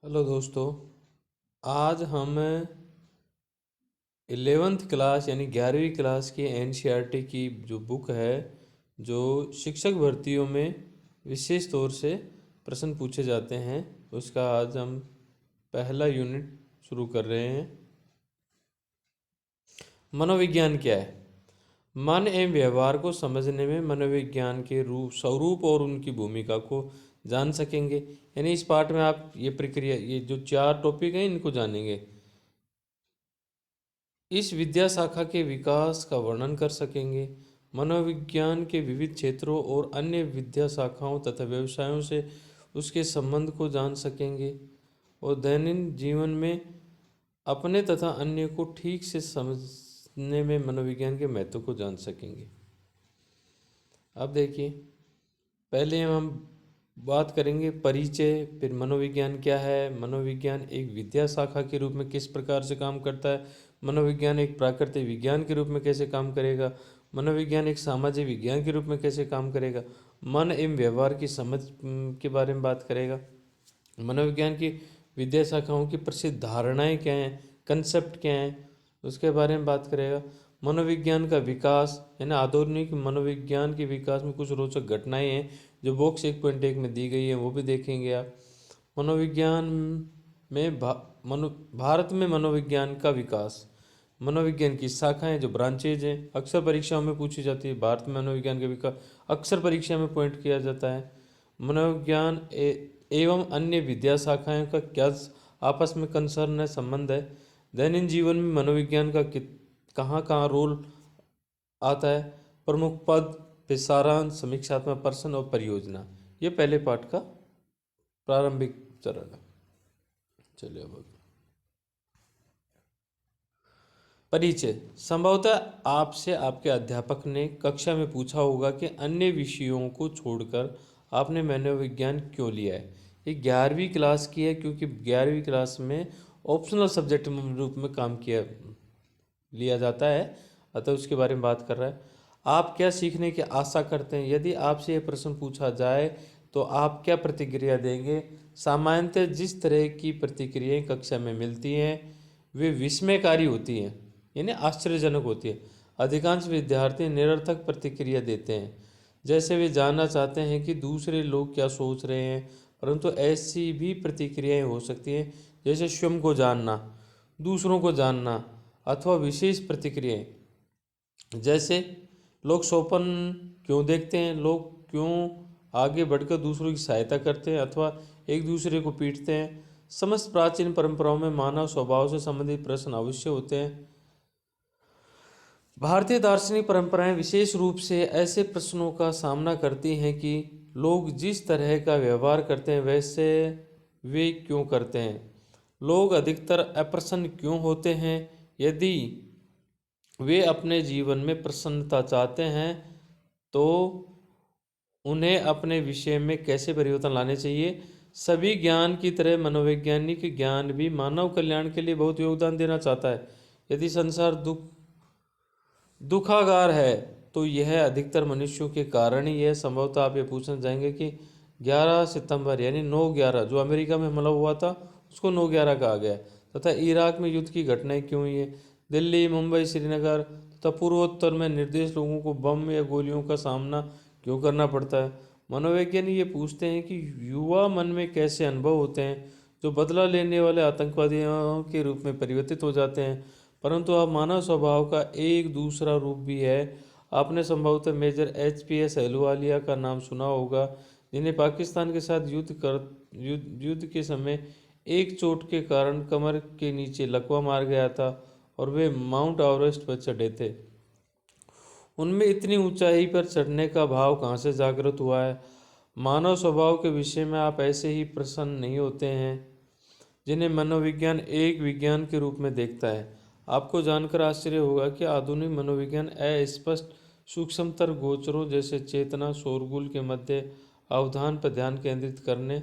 Hello दोस्तों। आज हम 11th क्लास यानी 11वीं क्लास की एनसीईआरटी की जो बुक है, जो शिक्षक भर्तियों में विशेष तौर से प्रश्न पूछे जाते हैं, उसका आज हम पहला यूनिट शुरू कर रहे हैं। मनोविज्ञान क्या है? मन एवं व्यवहार को समझने में मनोविज्ञान के रूप स्वरूप और उनकी भूमिका को जान सकेंगे। यानी इस पार्ट में आप ये जो 4 टॉपिक हैं, इनको जानेंगे। इस विद्या शाखा के विकास का वर्णन कर सकेंगे। मनोविज्ञान के विविध क्षेत्रों और अन्य विद्या शाखाओं तथा व्यवसायों से उसके संबंध को जान सकेंगे और दैनिक जीवन में अपने तथा अन्य को ठीक से समझने में मनोविज्ञान के महत्व को जान सकेंगे। अब देखिए, पहले हम बात करेंगे परिचय, फिर मनोविज्ञान क्या है, मनोविज्ञान एक विद्या शाखा के रूप में किस प्रकार से काम करता है, मनोविज्ञान एक प्राकृतिक विज्ञान के रूप में कैसे काम करेगा, मनोविज्ञान एक सामाजिक विज्ञान के रूप में कैसे काम करेगा, मन एवं व्यवहार की समझ के बारे में बात करेगा। मनोविज्ञान की विद्या शाखाओं की प्रसिद्ध धारणाएं क्या हैं, कंसेप्ट क्या हैं, उसके बारे में बात करेगा। मनोविज्ञान का विकास यानी आधुनिक मनोविज्ञान के विकास में कुछ रोचक घटनाएं हैं जो बॉक्स 1.1 में दी गई है, वो भी देखेंगे आप। मनोविज्ञान में भारत में मनोविज्ञान का विकास, मनोविज्ञान की शाखाएं जो ब्रांचेज हैं अक्सर परीक्षाओं में पूछी जाती है। भारत में मनोविज्ञान का विकास अक्सर परीक्षा में पॉइंट किया जाता है। मनोविज्ञान एवं अन्य विद्या शाखाएं का क्या आपस में कंसर्न है, संबंध है। दैनिक जीवन में मनोविज्ञान का कहाँ कहाँ रोल आता है, प्रमुख पद, फिर सारांश, समीक्षात्मक प्रश्न और परियोजना। ये पहले पाठ का प्रारंभिक चरण है। चलिए अब परिचय। संभवतः आपसे आपके अध्यापक ने कक्षा में पूछा होगा कि अन्य विषयों को छोड़कर आपने मनोविज्ञान क्यों लिया है। ये 11वीं क्लास की है, क्योंकि 11वीं क्लास में ऑप्शनल सब्जेक्ट रूप में काम किया लिया जाता है, अतः उसके बारे में बात कर रहा है। आप क्या सीखने की आशा करते हैं? यदि आपसे यह प्रश्न पूछा जाए तो आप क्या प्रतिक्रिया देंगे? सामान्यतः जिस तरह की प्रतिक्रियाएं कक्षा में मिलती हैं वे विस्मयकारी होती हैं, यानी आश्चर्यजनक होती है। अधिकांश विद्यार्थी निरर्थक प्रतिक्रिया देते हैं, जैसे वे जानना चाहते हैं कि दूसरे लोग क्या सोच रहे हैं। परंतु ऐसी भी प्रतिक्रियाएं हो सकती हैं, जैसे स्वयं को जानना, दूसरों को जानना, अथवा विशेष प्रतिक्रियाएं, जैसे लोग स्वप्न क्यों देखते हैं, लोग क्यों आगे बढ़कर दूसरों की सहायता करते हैं अथवा एक दूसरे को पीटते हैं। समस्त प्राचीन परंपराओं में मानव स्वभाव से संबंधित प्रश्न अवश्य होते हैं। भारतीय दार्शनिक परंपराएं विशेष रूप से ऐसे प्रश्नों का सामना करती हैं कि लोग जिस तरह का व्यवहार करते हैं वैसे वे क्यों करते हैं, लोग अधिकतर अप्रसन्न क्यों होते हैं, यदि वे अपने जीवन में प्रसन्नता चाहते हैं तो उन्हें अपने विषय में कैसे परिवर्तन लाने चाहिए। सभी ज्ञान की तरह मनोवैज्ञानिक ज्ञान भी मानव कल्याण के लिए बहुत योगदान देना चाहता है। यदि संसार दुखागार है तो यह अधिकतर मनुष्यों के कारण ही है। संभवतः आप ये पूछना चाहेंगे कि 11 सितंबर यानी 9/11 जो अमेरिका में हमला हुआ था उसको 9/11 कहा गया, तथा इराक में युद्ध की घटनाएं क्यों हुई है, दिल्ली, मुंबई, श्रीनगर तथा पूर्वोत्तर में निर्देश लोगों को बम या गोलियों का सामना क्यों करना पड़ता है। मनोवैज्ञानिक ये पूछते हैं कि युवा मन में कैसे अनुभव होते हैं जो बदला लेने वाले आतंकवादियों के रूप में परिवर्तित हो जाते हैं। परंतु अब मानव स्वभाव का एक दूसरा रूप भी है। आपने संभवतः मेजर HPS अहलूवालिया का नाम सुना होगा, जिन्हें पाकिस्तान के साथ युद्ध के समय एक चोट के कारण कमर के नीचे लकवा मार गया था और वे माउंट एवरेस्ट पर चढ़े थे। उनमें इतनी ऊंचाई पर चढ़ने का भाव कहाँ से जागृत हुआ है? मानव स्वभाव के विषय में आप ऐसे ही प्रसन्न नहीं होते हैं जिन्हें मनोविज्ञान एक विज्ञान के रूप में देखता है। आपको जानकर आश्चर्य होगा कि आधुनिक मनोविज्ञान अस्पष्ट सूक्ष्मतर गोचरों जैसे चेतना, शोरगुल के मध्य अवधान पर ध्यान केंद्रित करने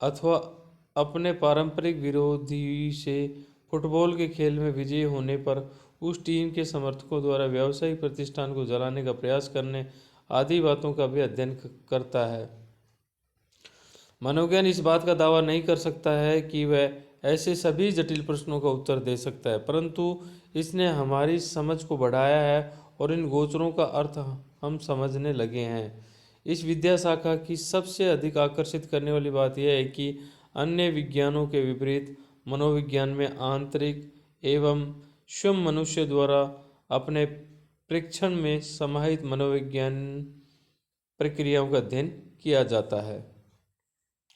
अथवा अपने पारंपरिक विरोधी से फुटबॉल के खेल में विजयी होने पर उस टीम के समर्थकों द्वारा व्यावसायिक प्रतिष्ठान को जलाने का प्रयास करने आदि बातों का भी अध्ययन करता है। मनोविज्ञान इस बात का दावा नहीं कर सकता है कि वह ऐसे सभी जटिल प्रश्नों का उत्तर दे सकता है, परंतु इसने हमारी समझ को बढ़ाया है और इन गोचरों का अर्थ हम समझने लगे हैं। इस विद्या शाखा की सबसे अधिक आकर्षित करने वाली बात यह है कि अन्य विज्ञानों के विपरीत मनोविज्ञान में आंतरिक एवं स्वयं मनुष्य द्वारा अपने प्रेक्षण में समाहित मनोविज्ञान प्रक्रियाओं का अध्ययन किया जाता है।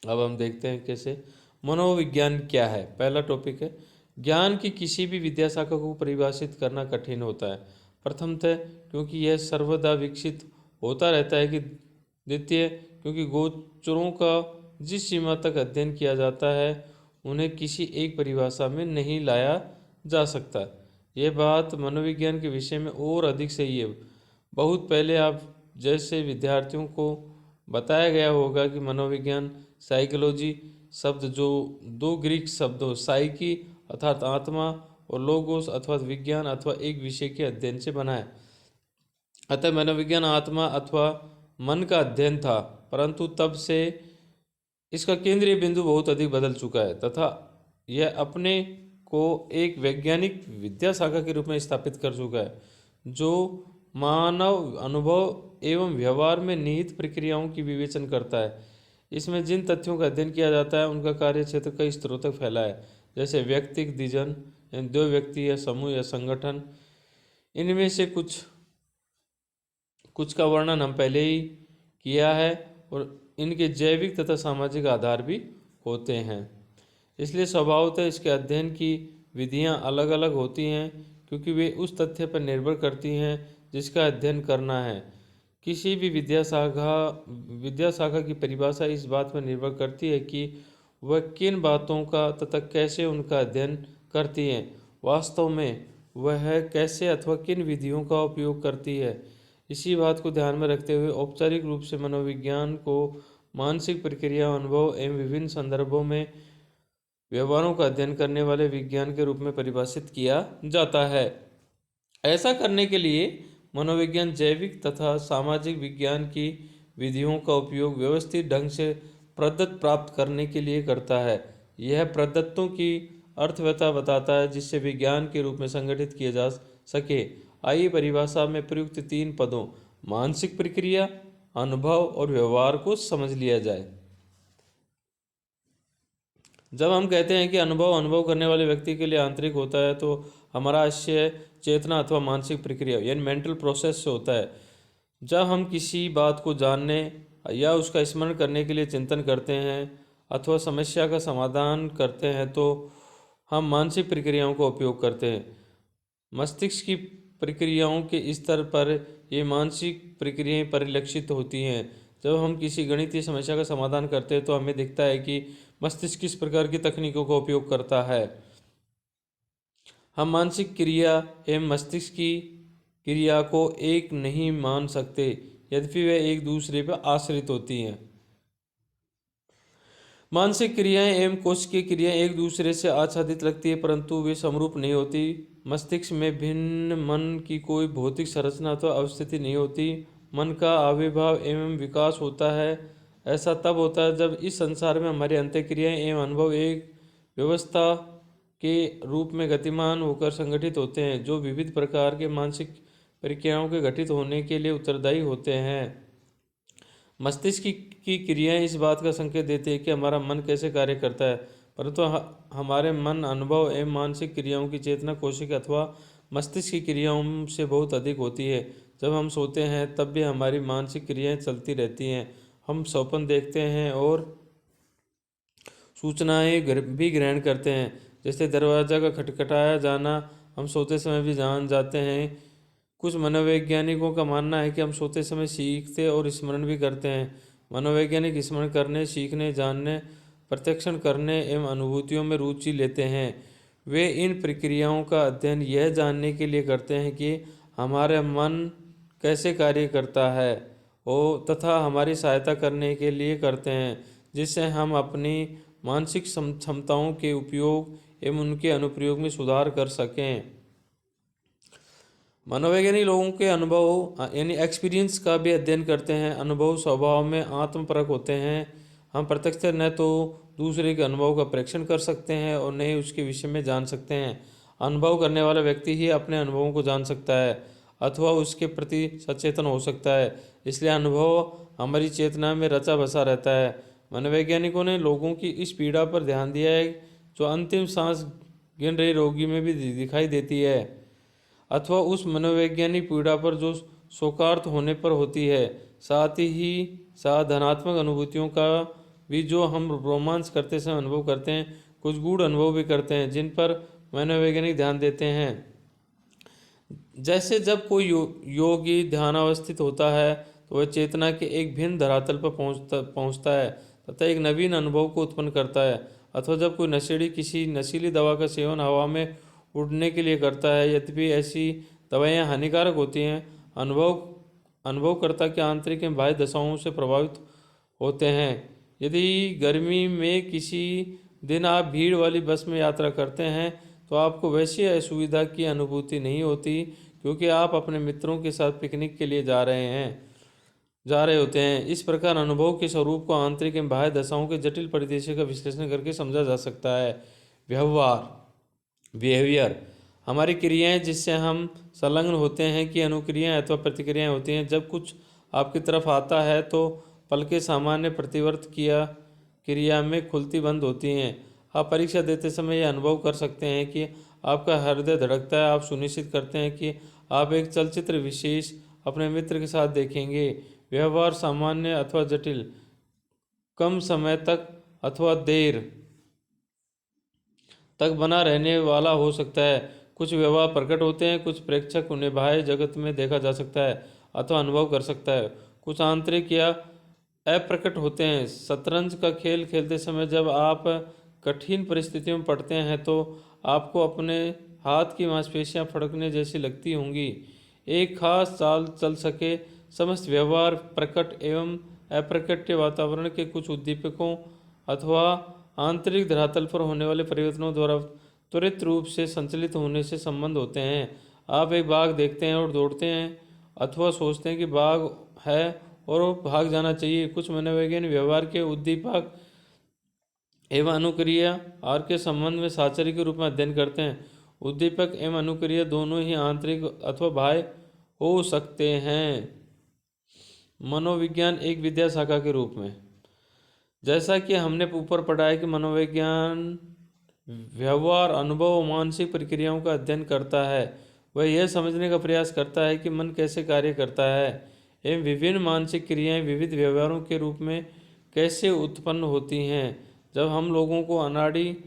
अब हम देखते हैं कैसे मनोविज्ञान क्या है। पहला टॉपिक है ज्ञान की किसी भी विद्या शाखा को परिभाषित करना कठिन होता है। प्रथमतः क्योंकि यह सर्वदा विकसित होता रहता है कि द्वितीय क्योंकि गोचरों का जिस सीमा तक अध्ययन किया जाता है उन्हें किसी एक परिभाषा में नहीं लाया जा सकता। यह बात मनोविज्ञान के विषय में और अधिक सही है। बहुत पहले आप जैसे विद्यार्थियों को बताया गया होगा कि मनोविज्ञान साइकोलॉजी शब्द जो दो ग्रीक शब्दों साइकी अर्थात आत्मा और लोगोस अथवा विज्ञान अथवा एक विषय के अध्ययन से बना है। अतः मनोविज्ञान आत्मा अथवा मन का अध्ययन था, परंतु तब से इसका केंद्रीय बिंदु बहुत अधिक बदल चुका है तथा यह अपने को एक वैज्ञानिक विद्या शाखा के रूप में स्थापित कर चुका है, जो मानव अनुभव एवं व्यवहार में निहित प्रक्रियाओं की विवेचन करता है। इसमें जिन तथ्यों का अध्ययन किया जाता है उनका कार्य क्षेत्र कई स्तरों तक फैला है, जैसे व्यक्तिक द्विजन, दो व्यक्ति या समूह या संगठन। इनमें से कुछ का वर्णन हम पहले ही किया है और इनके जैविक तथा सामाजिक आधार भी होते हैं। इसलिए स्वभावतः इसके अध्ययन की विधियां अलग अलग होती हैं, क्योंकि वे उस तथ्य पर निर्भर करती हैं जिसका अध्ययन करना है। किसी भी विद्या शाखा की परिभाषा इस बात पर निर्भर करती है कि वह किन बातों का तथा कैसे उनका अध्ययन करती है। वास्तव में वह कैसे अथवा किन विधियों का उपयोग करती है। इसी बात को ध्यान में रखते हुए औपचारिक रूप से मनोविज्ञान को मानसिक प्रक्रिया, अनुभव एवं विभिन्न संदर्भों में व्यवहारों का अध्ययन करने वाले विज्ञान के रूप में परिभाषित किया जाता है। ऐसा करने के लिए मनोविज्ञान जैविक तथा सामाजिक विज्ञान की विधियों का उपयोग व्यवस्थित ढंग से प्रदत्त प्राप्त करने के लिए करता है। यह प्रदत्तों की अर्थव्यवस्था बताता है जिससे विज्ञान के रूप में संगठित किए जा सके। आइए परिभाषा में प्रयुक्त तीन पदों मानसिक प्रक्रिया, अनुभव और व्यवहार को समझ लिया जाए। जब हम कहते हैं कि अनुभव करने वाले व्यक्ति के लिए आंतरिक होता है, तो हमारा आशय चेतना अथवा मानसिक प्रक्रिया यानी मेंटल प्रोसेस से होता है। जब हम किसी बात को जानने या उसका स्मरण करने के लिए चिंतन करते हैं अथवा समस्या का समाधान करते हैं, तो हम मानसिक प्रक्रियाओं का उपयोग करते हैं। मस्तिष्क की प्रक्रियाओं के स्तर पर ये मानसिक प्रक्रियाएं परिलक्षित होती हैं। जब हम किसी गणितीय समस्या का समाधान करते हैं तो हमें दिखता है कि मस्तिष्क किस प्रकार की तकनीकों का उपयोग करता है। हम मानसिक क्रिया एवं मस्तिष्क की क्रिया को एक नहीं मान सकते, यद्यपि वे एक दूसरे पर आश्रित होती हैं। मानसिक क्रियाएं एवं कोशिकीय क्रियाएं एक दूसरे से आच्छादित लगती है, परंतु वे समरूप नहीं होती। मस्तिष्क में भिन्न मन की कोई भौतिक संरचना तो अवस्थिति नहीं होती। मन का आविर्भाव एवं विकास होता है। ऐसा तब होता है जब इस संसार में हमारी अंतःक्रियाएं एवं अनुभव एक व्यवस्था के रूप में गतिमान होकर संगठित होते हैं, जो विविध प्रकार के मानसिक प्रक्रियाओं के घटित होने के लिए उत्तरदायी होते हैं। मस्तिष्क की क्रियाएं इस बात का संकेत देती है कि हमारा मन कैसे कार्य करता है, परंतु हमारे मन, अनुभव एवं मानसिक क्रियाओं की चेतना कोशिका अथवा मस्तिष्क की क्रियाओं से बहुत अधिक होती है। जब हम सोते हैं तब भी हमारी मानसिक क्रियाएं चलती रहती हैं। हम स्वप्न देखते हैं और सूचनाएं भी ग्रहण करते हैं, जैसे दरवाजा का खटखटाया जाना हम सोते समय भी जान जाते हैं। कुछ मनोवैज्ञानिकों का मानना है कि हम सोते समय सीखते और स्मरण भी करते हैं। मनोवैज्ञानिक स्मरण करने, सीखने, जानने, प्रत्यक्षण करने एवं अनुभूतियों में रुचि लेते हैं। वे इन प्रक्रियाओं का अध्ययन यह जानने के लिए करते हैं कि हमारा मन कैसे कार्य करता है और तथा हमारी सहायता करने के लिए करते हैं, जिससे हम अपनी मानसिक क्षमताओं के उपयोग एवं उनके अनुप्रयोग में सुधार कर सकें। मनोवैज्ञानिक लोगों के अनुभव यानी एक्सपीरियंस का भी अध्ययन करते हैं। अनुभव स्वभाव में आत्मपरक होते हैं। हम प्रत्यक्ष न तो दूसरे के अनुभव का परीक्षण कर सकते हैं और न ही उसके विषय में जान सकते हैं। अनुभव करने वाला व्यक्ति ही अपने अनुभवों को जान सकता है अथवा उसके प्रति सचेतन हो सकता है। इसलिए अनुभव हमारी चेतना में रचा बसा रहता है। मनोवैज्ञानिकों ने लोगों की इस पीड़ा पर ध्यान दिया है जो अंतिम सांस गिन रहे रोगी में भी दिखाई देती है, अथवा उस मनोवैज्ञानिक पीड़ा पर जो शोकार्त होने पर होती है। साथ ही साथ धनात्मक अनुभूतियों का भी जो हम रोमांच करते समय अनुभव करते हैं, कुछ गूढ़ अनुभव भी करते हैं जिन पर मनोवैज्ञानिक ध्यान देते हैं। जैसे जब कोई योगी ध्यानावस्थित होता है तो वह चेतना के एक भिन्न धरातल पर पहुंचता है तथा एक नवीन अनुभव को उत्पन्न करता है। अथवा जब कोई नशेड़ी किसी नशीली दवा का सेवन हवा में उड़ने के लिए करता है, यद्यपि ऐसी दवाइयाँ हानिकारक होती हैं, अनुभवकर्ता के आंतरिक एवं बाह्य दशाओं से प्रभावित होते हैं। यदि गर्मी में किसी दिन आप भीड़ वाली बस में यात्रा करते हैं तो आपको वैसी असुविधा की अनुभूति नहीं होती, क्योंकि आप अपने मित्रों के साथ पिकनिक के लिए जा रहे होते हैं। इस प्रकार अनुभव के स्वरूप को आंतरिक एवं बाह्य दशाओं के जटिल परिदृश्य का विश्लेषण करके समझा जा सकता है। बिहेवियर हमारी क्रियाएं जिससे हम संलग्न होते हैं कि अनुक्रियाएं अथवा प्रतिक्रियाएं होती हैं। जब कुछ आपकी तरफ आता है तो पलकें सामान्य प्रतिवर्त क्रिया में खुलती बंद होती हैं। आप परीक्षा देते समय यह अनुभव कर सकते हैं कि आपका हृदय धड़कता है। आप सुनिश्चित करते हैं कि आप एक चलचित्र विशेष अपने मित्र के साथ देखेंगे। व्यवहार सामान्य अथवा जटिल, कम समय तक अथवा देर तक बना रहने वाला हो सकता है। कुछ व्यवहार प्रकट होते हैं, कुछ प्रेक्षक उन्हें बाह्य जगत में देखा जा सकता है अथवा अनुभव कर सकता है। कुछ आंतरिक या अप्रकट होते हैं। शतरंज का खेल खेलते समय जब आप कठिन परिस्थितियों में पड़ते हैं तो आपको अपने हाथ की मांसपेशियां फड़कने जैसी लगती होंगी। एक खास चाल चल सके समस्त व्यवहार प्रकट एवं अप्रकट वातावरण के कुछ उद्दीपकों अथवा आंतरिक धरातल पर होने वाले परिवर्तनों द्वारा त्वरित रूप से संचालित होने से संबंध होते हैं। आप एक बाघ देखते हैं और दौड़ते हैं अथवा सोचते हैं कि बाघ है और भाग जाना चाहिए। कुछ मनोवैज्ञानिक व्यवहार के उद्दीपक एवं अनुक्रिया आर के संबंध में साचर्य के रूप में अध्ययन करते हैं। उद्दीपक एवं अनुक्रिया दोनों ही आंतरिक अथवा बाह्य हो सकते हैं। मनोविज्ञान एक विद्या शाखा के रूप में, जैसा कि हमने ऊपर पढ़ा है कि मनोविज्ञान व्यवहार, अनुभव और मानसिक प्रक्रियाओं का अध्ययन करता है। वह यह समझने का प्रयास करता है कि मन कैसे कार्य करता है एवं विभिन्न मानसिक क्रियाएं विविध व्यवहारों के रूप में कैसे उत्पन्न होती हैं। जब हम लोगों को अनाड़ी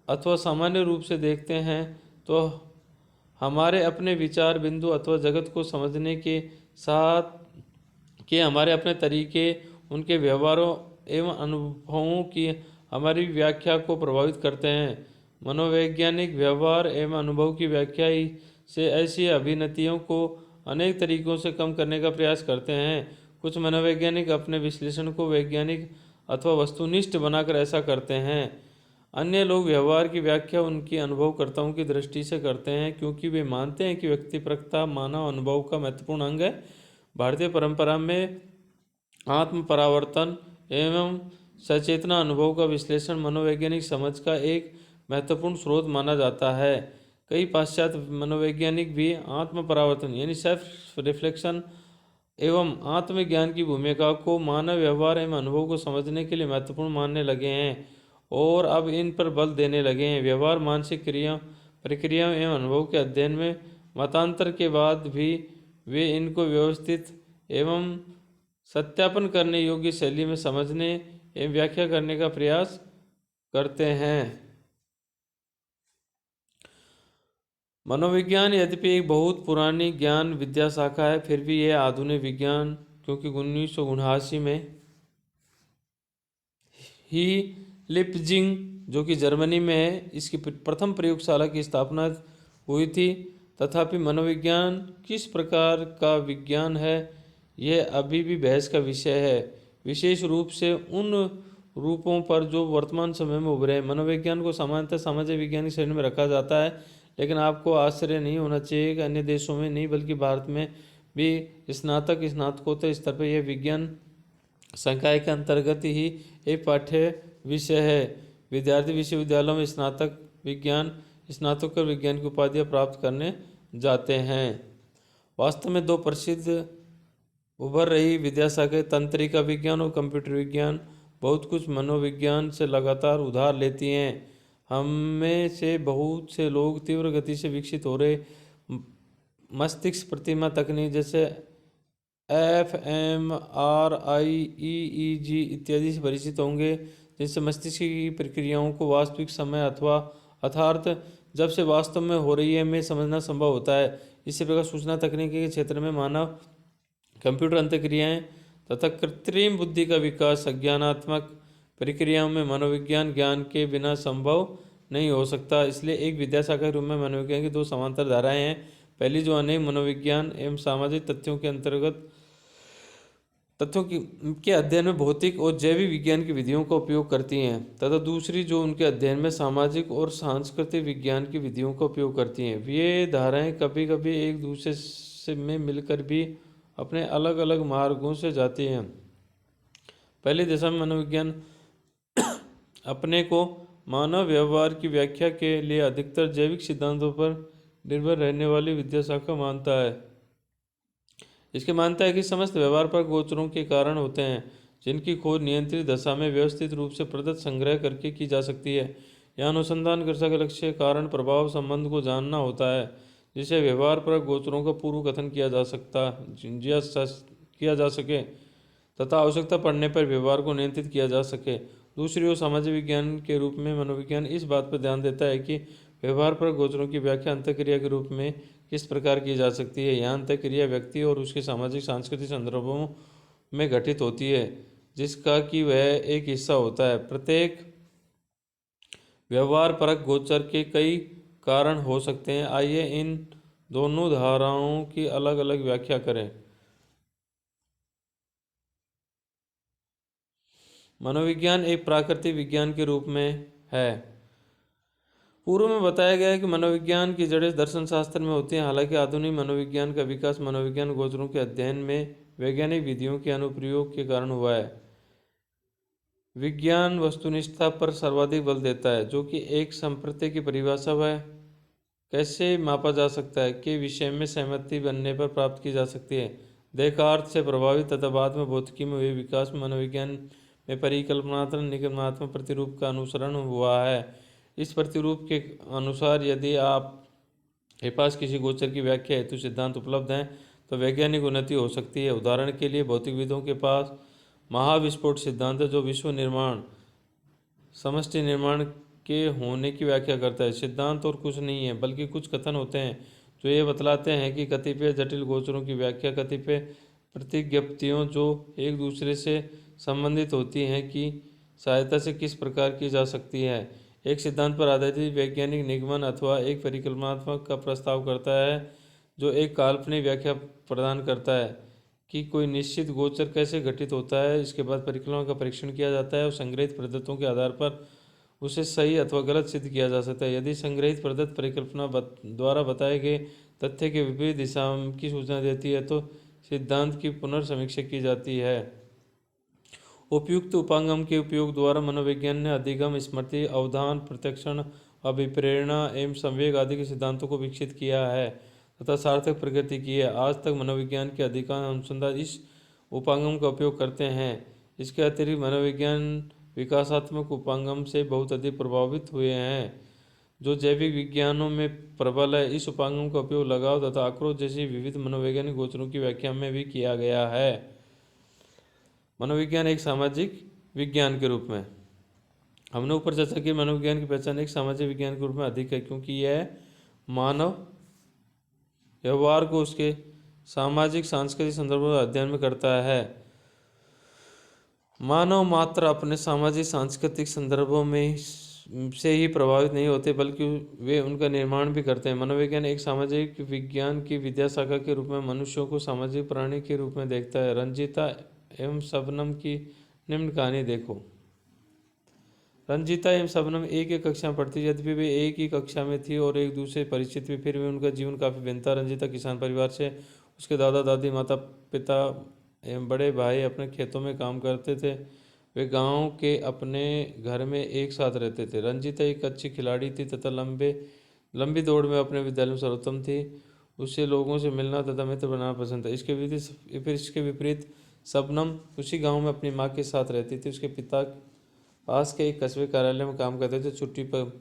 अथवा सामान्य रूप से देखते हैं तो हमारे अपने विचार बिंदु अथवा जगत को समझने के साथ कि हमारे अपने तरीके उनके व्यवहारों एवं अनुभवों की हमारी व्याख्या को प्रभावित करते हैं। मनोवैज्ञानिक व्यवहार एवं अनुभव की व्याख्या से ऐसी अभिन्नतियों को अनेक तरीकों से कम करने का प्रयास करते हैं। कुछ मनोवैज्ञानिक अपने विश्लेषण को वैज्ञानिक अथवा वस्तुनिष्ठ बनाकर ऐसा करते हैं। अन्य लोग व्यवहार की व्याख्या उनकी अनुभवकर्ताओं की दृष्टि से करते हैं, क्योंकि वे मानते हैं कि व्यक्तिपरकता मानव अनुभव का महत्वपूर्ण अंग है। भारतीय परंपरा में आत्म परावर्तन एवं सचेतना अनुभव का विश्लेषण मनोवैज्ञानिक समझ का एक महत्वपूर्ण स्रोत माना जाता है। कई पाश्चात्य मनोवैज्ञानिक भी आत्म परावर्तन यानी सेल्फ रिफ्लेक्शन एवं आत्मज्ञान की भूमिका को मानव व्यवहार एवं अनुभव को समझने के लिए महत्वपूर्ण मानने लगे हैं और अब इन पर बल देने लगे हैं। व्यवहार, मानसिक प्रक्रियाओं एवं अनुभव के अध्ययन में मतांतर के बाद भी वे इनको व्यवस्थित एवं सत्यापन करने योग्य शैली में समझने एवं व्याख्या करने का प्रयास करते हैं। मनोविज्ञान यद्यपि एक बहुत पुरानी ज्ञान विद्या शाखा है, फिर भी यह आधुनिक विज्ञान, क्योंकि 1979 में ही लिप्जिंग जो कि जर्मनी में है, इसकी प्रथम प्रयोगशाला की स्थापना हुई थी। तथापि मनोविज्ञान किस प्रकार का विज्ञान है यह अभी भी बहस का विषय है, विशेष रूप से उन रूपों पर जो वर्तमान समय में उभरे हैं। मनोविज्ञान को सामान्यतः सामाजिक वैज्ञानिक श्रेणी में रखा जाता है, लेकिन आपको आश्चर्य नहीं होना चाहिए कि अन्य देशों में नहीं बल्कि भारत में भी स्नातकोत्तर स्तर पर यह विज्ञान संकाय के अंतर्गत ही एक पाठ्य विषय है। विद्यार्थी विश्वविद्यालयों में स्नातकोत्तर विज्ञान की उपाधियां प्राप्त करने जाते हैं। वास्तव में दो प्रसिद्ध उभर रही विद्याशाखाएं तंत्रिका विज्ञान और कंप्यूटर विज्ञान बहुत कुछ मनोविज्ञान से लगातार उधार लेती हैं। हमें से बहुत से लोग तीव्र गति से विकसित हो रहे मस्तिष्क प्रतिमा तकनीक जैसे fMRI EEG इत्यादि से परिचित होंगे, जिनसे मस्तिष्क की प्रक्रियाओं को वास्तविक समय अथवा अर्थात जब से वास्तव में हो रही है में समझना संभव होता है। इसी प्रकार सूचना तकनीकी के क्षेत्र में मानव कंप्यूटर अंतःक्रियाएं तथा कृत्रिम बुद्धि का विकास संज्ञानात्मक प्रक्रियाओं में मनोविज्ञान ज्ञान के बिना संभव नहीं हो सकता। इसलिए एक विद्याशाखा के रूप में मनोविज्ञान की दो समांतर धाराएं हैं। पहली जो अनेक मनोविज्ञान एवं सामाजिक तथ्यों के अध्ययन में भौतिक और जैविक विज्ञान की विधियों का उपयोग करती हैं, तथा दूसरी जो उनके अध्ययन में सामाजिक और सांस्कृतिक विज्ञान की विधियों का उपयोग करती हैं। ये धाराएं कभी कभी एक दूसरे से में मिलकर भी अपने अलग अलग मार्गों से जाती हैं। पहली दिशा में मनोविज्ञान अपने को मानव व्यवहार की व्याख्या के लिए अधिकतर जैविक सिद्धांतों पर निर्भर रहने वाली विद्याशाखा मानता है। इसकी मानता है कि समस्त व्यवहार पर गोचरों के कारण होते हैं, जिनकी खोज नियंत्रित दशा में व्यवस्थित रूप से प्रदत्त संग्रह करके की जा सकती है। यह अनुसंधानकर्ता का लक्ष्य कारण प्रभाव संबंध को जानना होता है, जिसे व्यवहार पर गोचरों का पूर्व कथन किया जा सके तथा आवश्यकता पड़ने पर व्यवहार को नियंत्रित किया जा सके। दूसरी ओर सामाजिक विज्ञान के रूप में मनोविज्ञान इस बात पर ध्यान देता है कि व्यवहार पर गोचरों की व्याख्या अंतःक्रिया के रूप में किस प्रकार की जा सकती है। यहाँ अंतःक्रिया व्यक्ति और उसके सामाजिक सांस्कृतिक संदर्भों में घटित होती है, जिसका कि वह एक हिस्सा होता है। प्रत्येक व्यवहार परक गोचर के कई कारण हो सकते हैं। आइए इन दोनों धाराओं की अलग अलग व्याख्या करें। मनोविज्ञान एक प्राकृतिक विज्ञान के रूप में है। पूर्व में बताया गया है कि मनोविज्ञान की जड़ें दर्शन शास्त्र में होती हैं। हालांकि आधुनिक मनोविज्ञान का विकास मनोविज्ञान गोचरों के अध्ययन में वैज्ञानिक विधियों के अनुप्रयोग के कारण हुआ है। विज्ञान वस्तुनिष्ठता पर सर्वाधिक बल देता है, जो कि एक संप्रति की परिभाषा वह कैसे मापा जा सकता है के विषय में सहमति बनने पर प्राप्त की जा सकती है। देकार्त से प्रभावित तथा बाद में भौतिकी में हुए विकास में मनोविज्ञान में परिकल्पनात्मक निगमनात्मक प्रतिरूप का अनुसरण हुआ है। इस प्रतिरूप के अनुसार यदि आपके पास किसी गोचर की व्याख्या हेतु सिद्धांत उपलब्ध हैं तो वैज्ञानिक उन्नति हो सकती है। उदाहरण के लिए भौतिकविदों के पास महाविस्फोट सिद्धांत है, जो विश्व निर्माण समष्टि निर्माण के होने की व्याख्या करता है। सिद्धांत और कुछ नहीं है बल्कि कुछ कथन होते हैं जो ये बतलाते हैं कि कतिपय जटिल गोचरों की व्याख्या कतिपय प्रतिज्ञप्तियों जो एक दूसरे से संबंधित होती हैं की सहायता से किस प्रकार की जा सकती है। एक सिद्धांत पर आधारित वैज्ञानिक निगमन अथवा एक परिकल्पनात्मक का प्रस्ताव करता है जो एक काल्पनिक व्याख्या प्रदान करता है कि कोई निश्चित गोचर कैसे घटित होता है। इसके बाद परिकल्पना का परीक्षण किया जाता है और संग्रहित प्रदत्तों के आधार पर उसे सही अथवा गलत सिद्ध किया जा सकता है। यदि संग्रहित प्रदत्त परिकल्पना द्वारा बताए गए तथ्य के विपरीत दिशा की सूचना देती है तो सिद्धांत की पुनर्समीक्षा की जाती है। उपयुक्त उपागम के उपयोग द्वारा मनोविज्ञान ने अधिगम, स्मृति, अवधान, प्रत्यक्षण, अभिप्रेरणा एवं संवेग आदि के सिद्धांतों को विकसित किया है तथा सार्थक प्रगति की है। आज तक मनोविज्ञान के अधिकांश अनुसंधान इस उपागम का उपयोग करते हैं। इसके अतिरिक्त मनोविज्ञान विकासात्मक उपागम से बहुत अधिक प्रभावित हुए हैं, जो जैविक विज्ञानों में प्रबल है। इस उपागम का उपयोग लगाव तथा आक्रोश जैसी विविध मनोवैज्ञानिक गोचरों की व्याख्या में भी किया गया है। मनोविज्ञान एक सामाजिक विज्ञान के रूप में, हमने ऊपर चर्चा की मनोविज्ञान की पहचान एक सामाजिक विज्ञान के रूप में अधिक है, क्योंकि यह मानव व्यवहार को उसके सामाजिक सांस्कृतिक संदर्भों में अध्ययन में करता है। मानव मात्र अपने सामाजिक सांस्कृतिक संदर्भों में से ही प्रभावित नहीं होते बल्कि वे उनका निर्माण भी करते हैं। मनोविज्ञान एक सामाजिक विज्ञान की विद्याशाखा के रूप में मनुष्यों को सामाजिक प्राणी के रूप में देखता है। रंजीता एवं शबनम की निम्न कहानी देखो। रंजीता एवं शबनम एक ही कक्षा में पढ़ती, यद्यपि वे एक ही कक्षा में थी और एक दूसरे परिचित भी, फिर भी उनका जीवन काफ़ी भिन्न था। रंजीता किसान परिवार से उसके दादा दादी माता पिता एवं बड़े भाई अपने खेतों में काम करते थे। वे गांव के अपने घर में एक साथ रहते थे। रंजीता एक अच्छी खिलाड़ी थी तथा लंबी दौड़ में अपने विद्यालय में सर्वोत्तम थी। उसे लोगों से मिलना तथा मित्र बनाना पसंद था। इसके विपरीत शबनम उसी गांव में अपनी माँ के साथ रहती थी। उसके पिता पास के एक कस्बे कार्यालय में काम करते थे। छुट्टी पर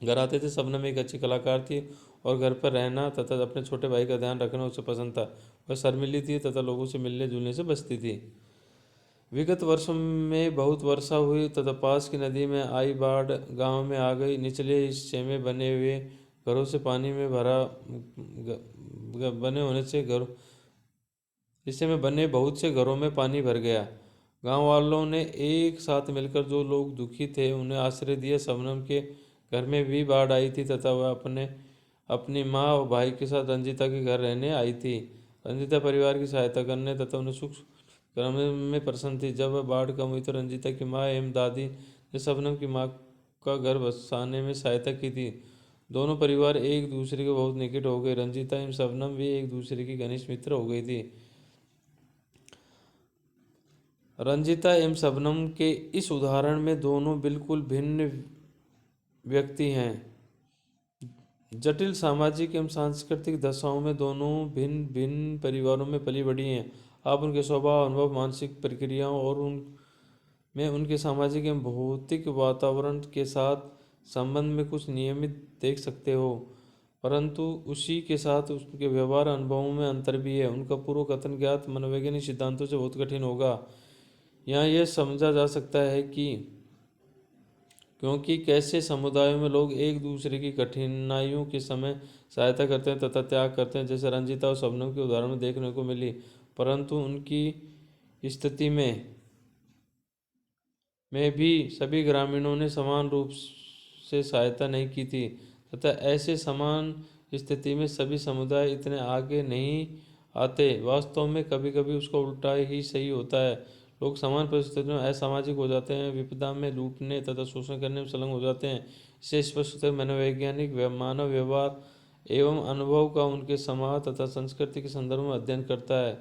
घर आते थे। शबनम एक अच्छी कलाकार थी और घर पर रहना तथा अपने छोटे भाई का ध्यान रखना उसे पसंद था। वह शर्मीली थी तथा लोगों से मिलने जुलने से बचती थी। विगत वर्षों में बहुत वर्षा हुई तथा पास की नदी में आई बाढ़ गांव में आ गई। निचले हिस्से में बने हुए घरों से पानी में भरा बने होने से घर हिस्से में बने बहुत से घरों में पानी भर गया। गांव वालों ने एक साथ मिलकर जो लोग दुखी थे उन्हें आश्रय दिया। शबनम के घर में भी बाढ़ आई थी तथा वह अपनी माँ और भाई के साथ रंजीता के घर रहने आई थी। रंजीता परिवार की सहायता करने तथा उन्हें सुख करने में प्रसन्न थी। जब वह बाढ़ कम हुई तो रंजीता की माँ एवं दादी ने शबनम की माँ का घर बसाने में सहायता की थी। दोनों परिवार एक दूसरे के बहुत निकट हो गए। रंजीता एवं शबनम भी एक दूसरे की घनिष्ठ मित्र हो गई थी। रंजीता एवं शबनम के इस उदाहरण में दोनों बिल्कुल भिन्न व्यक्ति हैं। जटिल सामाजिक एवं सांस्कृतिक दशाओं में दोनों भिन्न भिन्न परिवारों में पली बढ़ी हैं। आप उनके स्वभाव, अनुभव, मानसिक प्रक्रियाओं और उनमें उनके सामाजिक एवं भौतिक वातावरण के साथ संबंध में कुछ नियमित देख सकते हो, परंतु उसी के साथ उनके व्यवहार अनुभवों में अंतर भी है। उनका पूर्व कथन ज्ञात मनोवैज्ञानिक सिद्धांतों से बहुत कठिन होगा। यहाँ यह समझा जा सकता है कि क्योंकि कैसे समुदायों में लोग एक दूसरे की कठिनाइयों के समय सहायता करते हैं तथा त्याग करते हैं, जैसे रंजीता और शबनम के उदाहरण में देखने को मिली, परंतु उनकी स्थिति में भी सभी ग्रामीणों ने समान रूप से सहायता नहीं की थी तथा ऐसे समान स्थिति में सभी समुदाय इतने आगे नहीं आते। वास्तव में कभी कभी उसका उल्टा ही सही होता है। लोग समान परिस्थितियों में असामाजिक हो जाते हैं, विपदा में लूटने तथा शोषण करने में संलग्न हो जाते हैं। इससे स्पष्ट मनोवैज्ञानिक मानव व्यवहार एवं अनुभव का उनके समाज तथा संस्कृति के संदर्भ में अध्ययन करता है।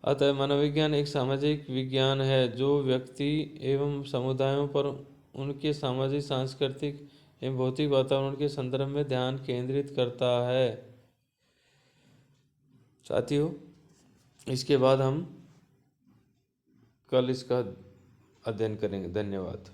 अतः मनोविज्ञान एक सामाजिक विज्ञान है जो व्यक्ति एवं समुदायों पर उनके सामाजिक, सांस्कृतिक एवं भौतिक वातावरण के संदर्भ में ध्यान केंद्रित करता है। साथियों, इसके बाद हम कल इसका अध्ययन करेंगे। धन्यवाद।